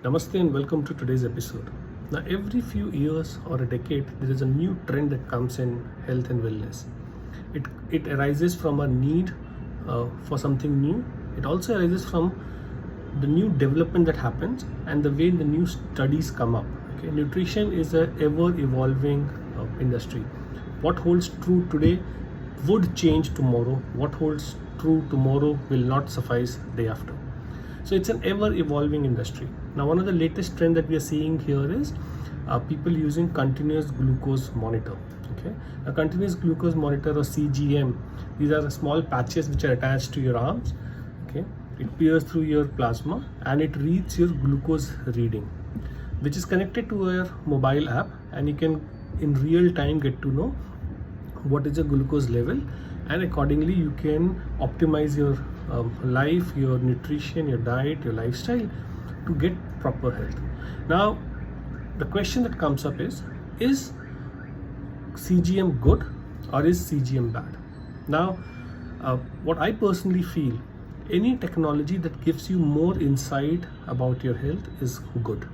Namaste and welcome to today's episode. Now, every few years or a decade, there is a new trend that comes in health and wellness. It arises from a need for something new. It also arises from the new development that happens and the way the new studies come up. Okay, nutrition is a ever evolving industry. What holds true today would change tomorrow. What holds true tomorrow will not suffice day after. So it's an ever evolving industry. Now, one of the latest trend that we are seeing here is people using continuous glucose monitor. Okay, a continuous glucose monitor or CGM. These are small patches which are attached to your arms. Okay, it peers through your plasma and it reads your glucose reading, which is connected to your mobile app, and you can in real time get to know what is your glucose level, and accordingly you can optimize your life, your nutrition, your diet, your lifestyle to get proper health. Now, the question that comes up is CGM good or is CGM bad? Now, what I personally feel, any technology that gives you more insight about your health is good,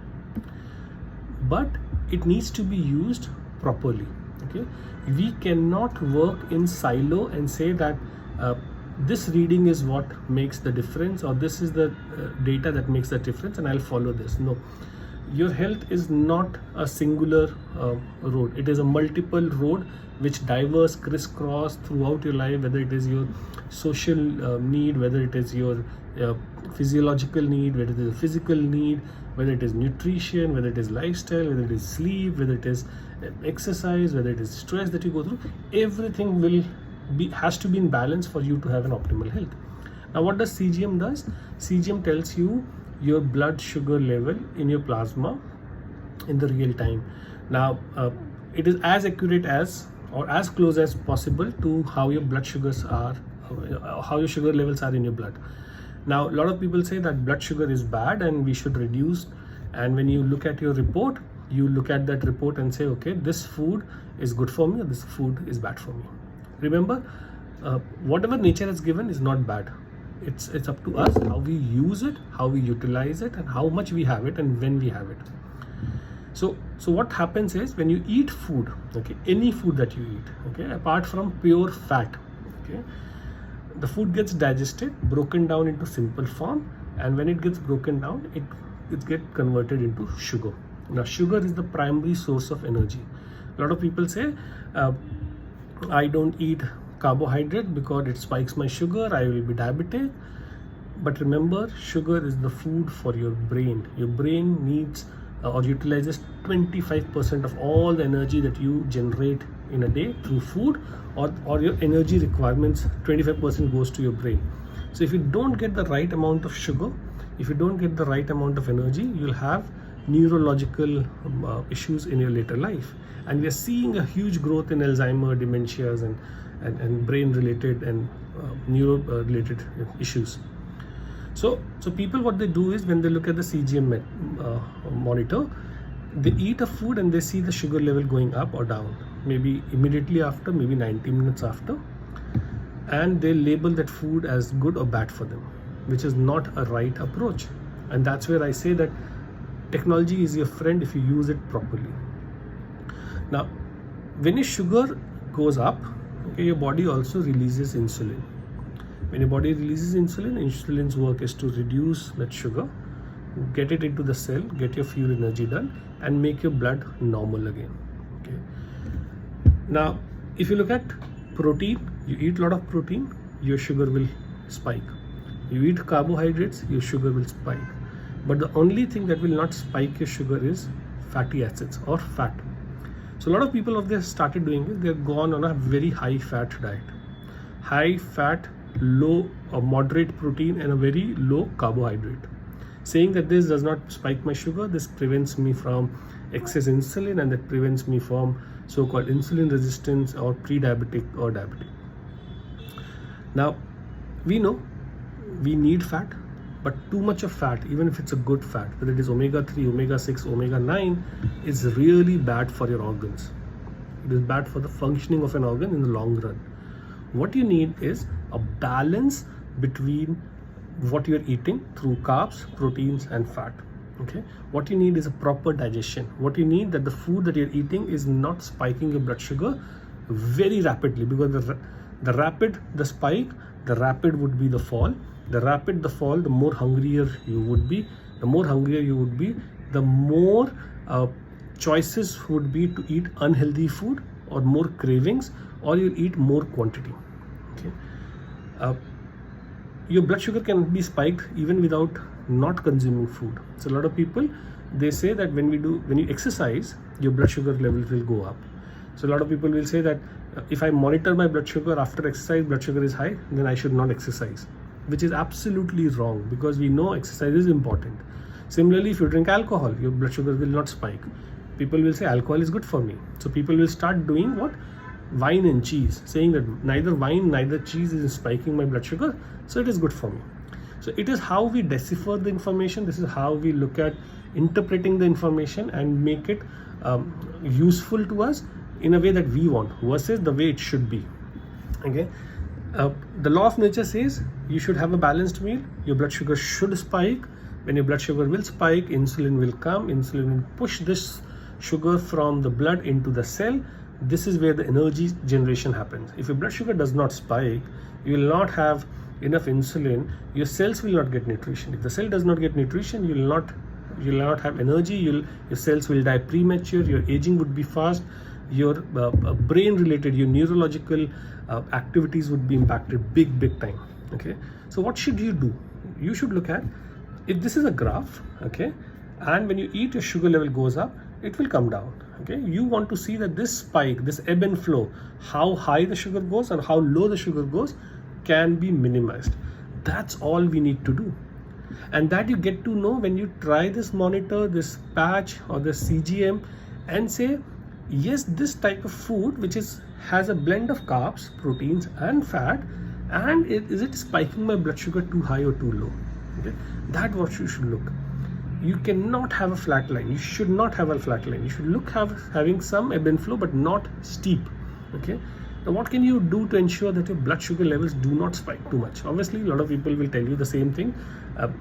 but it needs to be used properly. Okay, we cannot work in silo and say that this reading is what makes the difference, or this is the data that makes the difference, and I'll follow this. No, your health is not a singular road. It is a multiple road which diverse, crisscross throughout your life, whether it is your social need, whether it is your physiological need, whether it is a physical need, whether it is nutrition, whether it is lifestyle, whether it is sleep, whether it is exercise, whether it is stress that you go through. Everything has to be in balance for you to have an optimal health. Now, what does CGM does? CGM tells you your blood sugar level in your plasma in the real time. Now, it is as accurate as or as close as possible to how your blood sugars are, how your sugar levels are in your blood. Now, a lot of people say that blood sugar is bad and we should reduce. And when you look at your report, you look at that report and say, okay, this food is good for me or this food is bad for me. Remember, whatever nature has given is not bad. It's up to us how we use it, how we utilize it, and how much we have it and when we have it. So what happens is when you eat food, okay, any food that you eat, okay, apart from pure fat, okay, the food gets digested, broken down into simple form, and when it gets broken down, it gets converted into sugar. Now, sugar is the primary source of energy. A lot of people say, I don't eat carbohydrate because it spikes my sugar, I will be diabetic. But remember, sugar is the food for your brain. Your brain needs or utilizes 25% of all the energy that you generate in a day through food, or your energy requirements, 25% goes to your brain. So if you don't get the right amount of sugar, if you don't get the right amount of energy, you'll have neurological issues in your later life. And we are seeing a huge growth in Alzheimer, dementias, and brain related and neuro related issues. So people, what they do is when they look at the CGM monitor, they eat a food and they see the sugar level going up or down, maybe immediately after, maybe 90 minutes after, and they label that food as good or bad for them, which is not a right approach. And that's where I say that technology is your friend if you use it properly. Now, when your sugar goes up, okay, your body also releases insulin. When your body releases insulin, insulin's work is to reduce that sugar, get it into the cell, get your fuel energy done, and make your blood normal again. Okay. Now, if you look at protein, you eat a lot of protein, your sugar will spike. You eat carbohydrates, your sugar will spike. But the only thing that will not spike your sugar is fatty acids or fat. So a lot of people, if they started doing it, they've gone on a very high fat diet. High fat, low or moderate protein, and a very low carbohydrate. Saying that this does not spike my sugar, this prevents me from excess insulin, and that prevents me from so-called insulin resistance or pre-diabetic or diabetic. Now, we know we need fat, but too much of fat, even if it's a good fat, whether it is omega-3, omega-6, omega-9, is really bad for your organs. It is bad for the functioning of an organ in the long run. What you need is a balance between what you're eating through carbs, proteins, and fat. Okay, what you need is a proper digestion. What you need that the food that you're eating is not spiking your blood sugar very rapidly, because the rapid the spike, the rapid would be the fall. The rapid the fall, the more hungrier you would be. The more hungrier you would be, the more choices would be to eat unhealthy food, or more cravings, or you'll eat more quantity. Okay, your blood sugar can be spiked even without not consuming food. So a lot of people, they say that when you exercise, your blood sugar levels will go up. So a lot of people will say that if I monitor my blood sugar after exercise, blood sugar is high, then I should not exercise, which is absolutely wrong, because we know exercise is important. Similarly, if you drink alcohol, your blood sugar will not spike. People will say alcohol is good for me. So people will start doing what? Wine and cheese, saying that neither wine, neither cheese is spiking my blood sugar, so it is good for me. So it is how we decipher the information. This is how we look at interpreting the information and make it useful to us in a way that we want, versus the way it should be. Okay, the law of nature says you should have a balanced meal. Your blood sugar should spike. When your blood sugar will spike, insulin will come. Insulin will push this sugar from the blood into the cell. This is where the energy generation happens. If your blood sugar does not spike, you will not have enough insulin. Your cells will not get nutrition. If the cell does not get nutrition, you will not have energy. Your cells will die premature. Your aging would be fast. Your brain related, your neurological activities would be impacted big time. Okay, so what should you do? You should look at, if this is a graph, okay, and when you eat, your sugar level goes up, it will come down. Okay, you want to see that this spike, this ebb and flow, how high the sugar goes and how low the sugar goes, can be minimized. That's all we need to do. And that you get to know when you try this monitor, this patch or the CGM, and say, yes, this type of food which has a blend of carbs, proteins and fat, and is it spiking my blood sugar too high or too low? Okay, that's what you should look. You cannot have a flat line. You should not have a flat line. You should look having some ebb and flow, but not steep. Okay, now what can you do to ensure that your blood sugar levels do not spike too much? Obviously, a lot of people will tell you the same thing.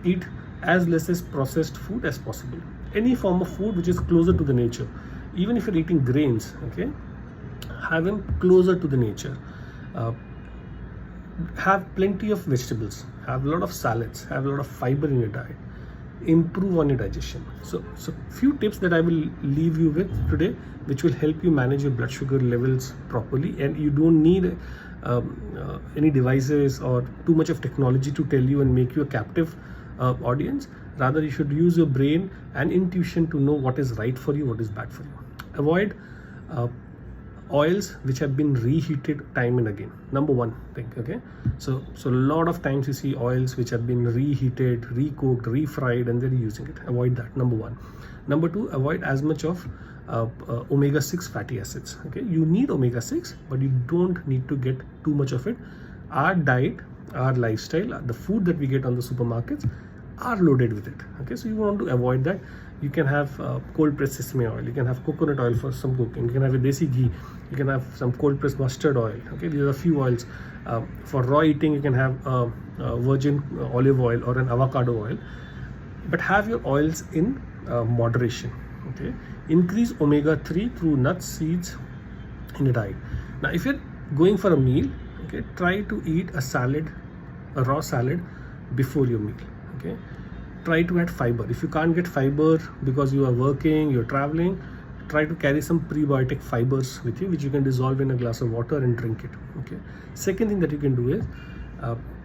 Eat as less as processed food as possible. Any form of food which is closer to the nature. Even if you're eating grains, okay, have them closer to the nature. Have plenty of vegetables, have a lot of salads, have a lot of fiber in your diet. Improve on your digestion. So few tips that I will leave you with today, which will help you manage your blood sugar levels properly, and you don't need any devices or too much of technology to tell you and make you a captive audience. Rather, you should use your brain and intuition to know what is right for you, what is bad for you. Avoid oils which have been reheated time and again. Number one thing. Okay, so a lot of times you see oils which have been reheated, recooked, refried, and they're using it. Avoid that, number one. Number two, avoid as much of omega-6 fatty acids. Okay, you need omega-6, but you don't need to get too much of it. Our diet, our lifestyle, the food that we get on the supermarkets are loaded with it. Okay, so you want to avoid that. You can have cold pressed sesame oil, you can have coconut oil for some cooking, you can have a desi ghee, you can have some cold pressed mustard oil. Okay, these are a few oils. For raw eating, you can have virgin olive oil or an avocado oil, but have your oils in moderation. Okay, increase omega-3 through nuts, seeds in your diet. Now if you're going for a meal, okay, try to eat a raw salad before your meal. Okay, try to add fiber. If you can't get fiber because you are working, you're traveling, try to carry some prebiotic fibers with you, which you can dissolve in a glass of water and drink it. Okay, second thing that you can do is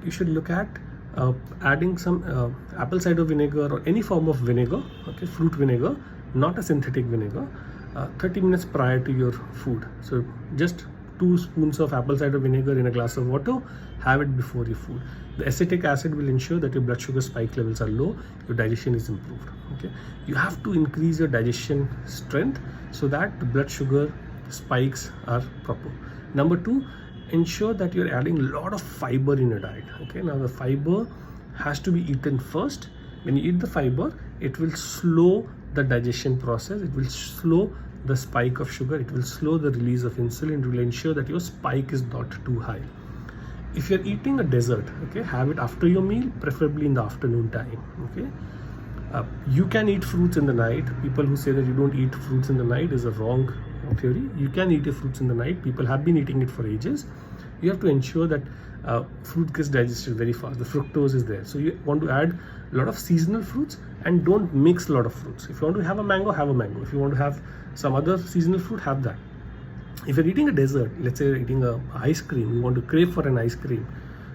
you should look at adding some apple cider vinegar or any form of vinegar, okay, fruit vinegar, not a synthetic vinegar, 30 minutes prior to your food. So just 2 spoons of apple cider vinegar in a glass of water, have it before your food. The acetic acid will ensure that your blood sugar spike levels are low, your digestion is improved. Okay, you have to increase your digestion strength so that the blood sugar spikes are proper. Number 2, ensure that you're adding a lot of fiber in your diet. Okay, now the fiber has to be eaten first. When you eat the fiber, it will slow the digestion process, it will slow the spike of sugar, it will slow the release of insulin, it will ensure that your spike is not too high. If you're eating a dessert, okay, have it after your meal, preferably in the afternoon time. Okay, You can eat fruits in the night. People who say that you don't eat fruits in the night is a wrong theory. You can eat your fruits in the night. People have been eating it for ages. You have to ensure that fruit gets digested very fast. The fructose is there. So you want to add a lot of seasonal fruits and don't mix a lot of fruits. If you want to have a mango, have a mango. If you want to have some other seasonal fruit, have that. If you're eating a dessert, let's say you're eating a ice cream, you want to crave for an ice cream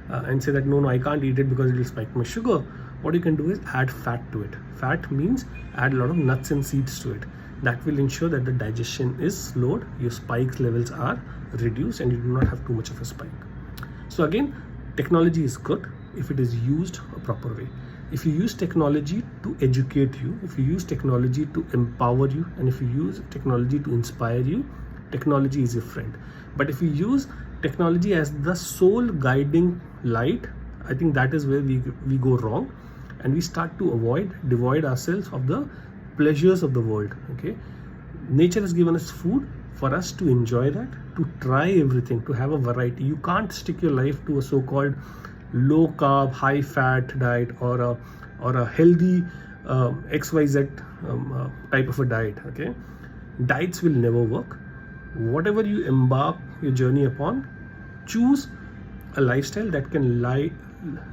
and say that no, I can't eat it because it will spike my sugar. What you can do is add fat to it. Fat means add a lot of nuts and seeds to it. That will ensure that the digestion is slowed, your spike levels are reduced, and you do not have too much of a spike. So again, technology is good if it is used a proper way. If you use technology to educate you, if you use technology to empower you, and if you use technology to inspire you, technology is your friend. But if you use technology as the sole guiding light, I think that is where we go wrong, and we start to devoid ourselves of the pleasures of the world. Okay, nature has given us food for us to enjoy that, to try everything, to have a variety. You can't stick your life to a so-called low carb, high fat diet or a healthy XYZ type of a diet. Okay, diets will never work. Whatever you embark your journey upon, choose a lifestyle that can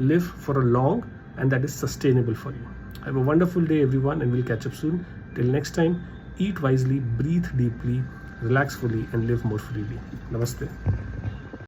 live for a long and that is sustainable for you. Have a wonderful day, everyone, and we'll catch up soon. Till next time, eat wisely, breathe deeply, relax fully, and live more freely. Namaste.